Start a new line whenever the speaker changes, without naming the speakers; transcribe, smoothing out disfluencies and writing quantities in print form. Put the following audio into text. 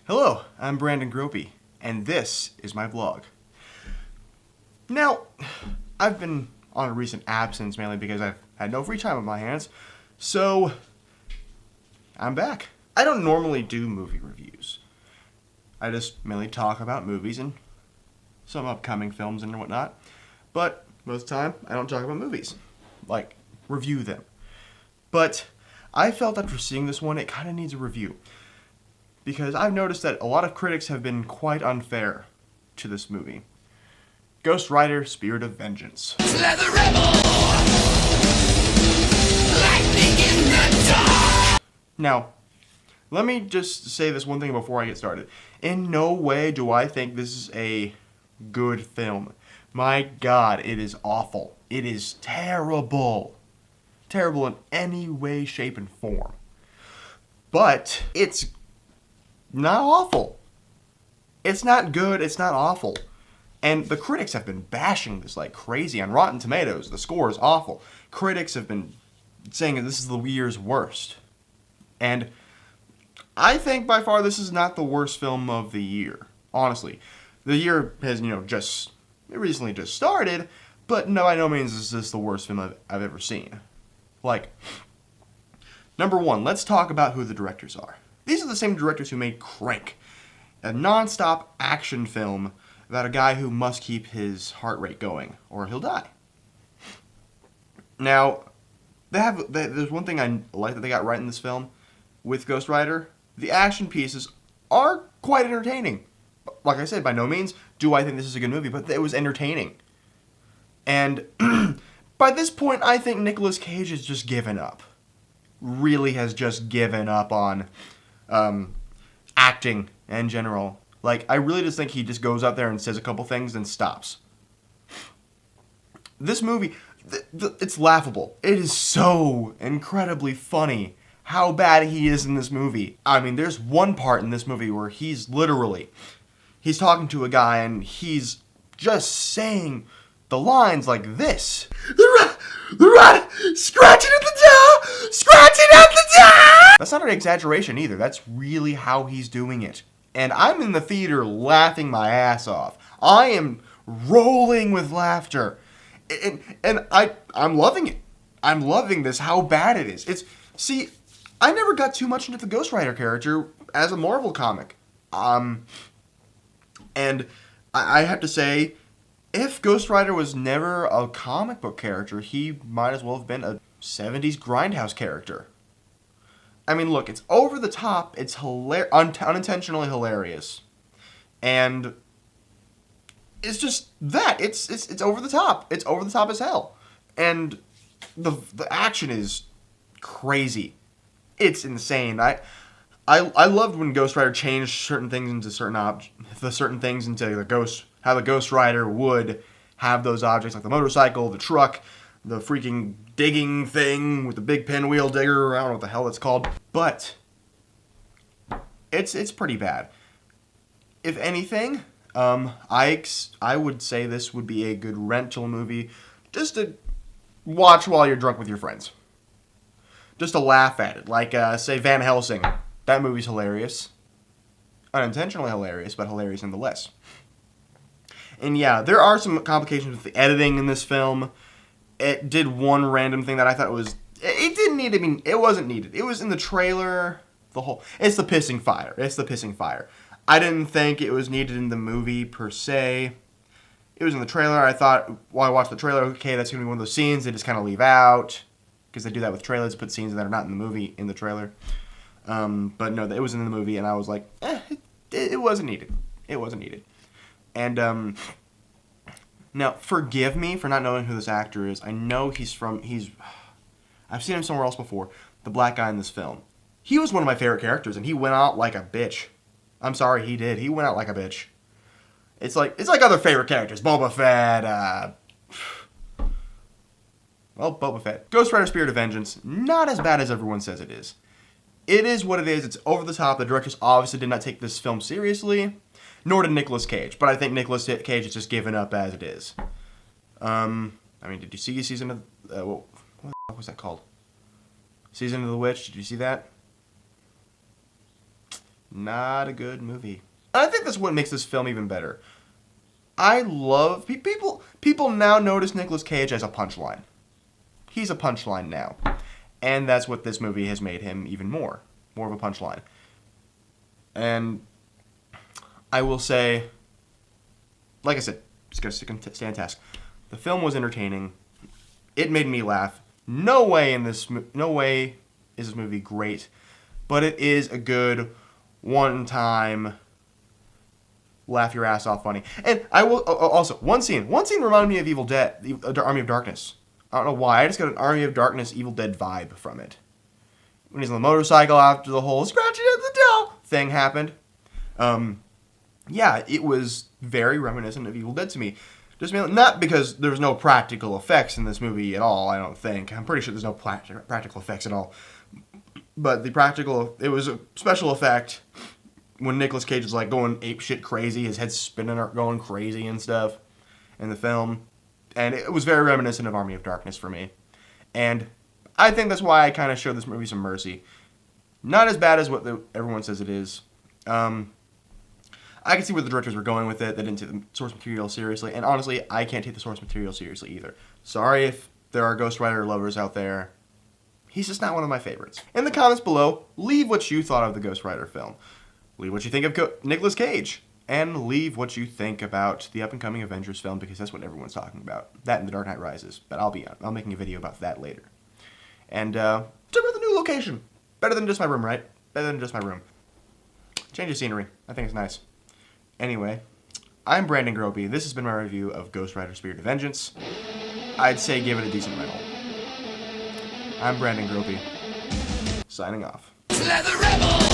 Hello, I'm Brandon Gropey, and this is my vlog. Now, I've been on a recent absence mainly because I've had no free time on my hands, so I'm back. I don't normally do movie reviews. I just mainly talk about movies and some upcoming films and whatnot, but most of the time I don't talk about movies, like review them. But I felt after seeing this one, it kind of needs a review. Because I've noticed that a lot of critics have been quite unfair to this movie. Ghost Rider: Spirit of Vengeance.
Leather rebel, lightning in the dark.
Now, let me just say this one thing before I get started. In no way do I think this is a good film. My God, it is awful. It is terrible. Terrible in any way, shape, and form. But it's not awful. It's not good, it's not awful. And the critics have been bashing this like crazy on Rotten Tomatoes. The score is awful. Critics have been saying that this is the year's worst. And I think by far this is not the worst film of the year. Honestly. The year has, it recently just started, but no, by no means is this the worst film I've ever seen. Like, number one, let's talk about who the directors are. These are the same directors who made Crank, a non-stop action film about a guy who must keep his heart rate going, or he'll die. Now, there's one thing I like that they got right in this film with Ghost Rider. The action pieces are quite entertaining. Like I said, by no means do I think this is a good movie, but it was entertaining. And by this point, I think Nicolas Cage has just given up. Really has just given up on acting in general. Like, I really just think he just goes out there and says a couple things and stops. This movie, it's laughable. It is so incredibly funny how bad he is in this movie. I mean, there's one part in this movie where he's talking to a guy and he's just saying the lines like this. The rat, scratching at the door, scratching at the door! That's not an exaggeration either. That's really how he's doing it. And I'm in the theater laughing my ass off. I am rolling with laughter. And I'm loving it. I'm loving this, how bad it is. See, I never got too much into the Ghost Rider character as a Marvel comic. And I have to say, if Ghost Rider was never a comic book character, he might as well have been a 70s Grindhouse character. I mean, look, it's over the top, it's unintentionally hilarious, and it's just that, it's over the top, it's over the top as hell, and the action is crazy, it's insane. I loved when Ghost Rider changed certain things into certain things into how the Ghost Rider would have those objects, like the motorcycle, the truck, the freaking digging thing with the big pinwheel digger. I don't know what the hell it's called. But it's pretty bad. If anything, I would say this would be a good rental movie just to watch while you're drunk with your friends. Just to laugh at it. Like, say, Van Helsing. That movie's hilarious. Unintentionally hilarious, but hilarious nonetheless. And yeah, there are some complications with the editing in this film. It did one random thing that I thought it didn't need to be, it wasn't needed. It was in the trailer, it's the pissing fire. I didn't think it was needed in the movie per se. It was in the trailer. I thought, while I watched the trailer, okay, that's going to be one of those scenes they just kind of leave out. Because they do that with trailers, put scenes that are not in the movie in the trailer. But no, it was in the movie, and I was like, it wasn't needed. It wasn't needed. And, now, forgive me for not knowing who this actor is. I know I've seen him somewhere else before. The black guy in this film. He was one of my favorite characters, and he went out like a bitch. I'm sorry, he did. He went out like a bitch. It's like other favorite characters. Boba Fett, Boba Fett. Ghost Rider: Spirit of Vengeance. Not as bad as everyone says it is. It is what it is. It's over the top. The directors obviously did not take this film seriously. Nor did Nicolas Cage, but I think Nicolas Cage has just given up as it is. I mean, did you see season of what the fuck was that called? Season of the Witch. Did you see that? Not a good movie. And I think that's what makes this film even better. I love people now notice Nicolas Cage as a punchline. He's a punchline now. And that's what this movie has made him even more of a punchline. And I will say, like I said, just gotta stand task. The film was entertaining. It made me laugh. No way is this movie great, but it is a good one-time laugh your ass off funny. And I will also one scene reminded me of Evil Dead, the Army of Darkness. I don't know why. I just got an Army of Darkness Evil Dead vibe from it. When he's on the motorcycle after the whole scratching at the door thing happened. Yeah, it was very reminiscent of Evil Dead to me. Just not because there was no practical effects in this movie at all, I don't think. I'm pretty sure there's no practical effects at all. But it was a special effect when Nicolas Cage is like going apeshit crazy, his head's spinning or going crazy and stuff in the film. And it was very reminiscent of Army of Darkness for me. And I think that's why I kind of showed this movie some mercy. Not as bad as what everyone says it is. I can see where the directors were going with it. They didn't take the source material seriously. And honestly, I can't take the source material seriously either. Sorry if there are Ghost Rider lovers out there. He's just not one of my favorites. In the comments below, leave what you thought of the Ghost Rider film. Leave what you think of Nicolas Cage. And leave what you think about the up-and-coming Avengers film, because that's what everyone's talking about. That and The Dark Knight Rises. But I'm making a video about that later. And check out the new location. Better than just my room, right? Better than just my room. Change of scenery. I think it's nice. Anyway, I'm Brandon Gropey. This has been my review of Ghost Rider Spirit of Vengeance. I'd say give it a decent rental. I'm Brandon Gropey, signing off.
Let the rebel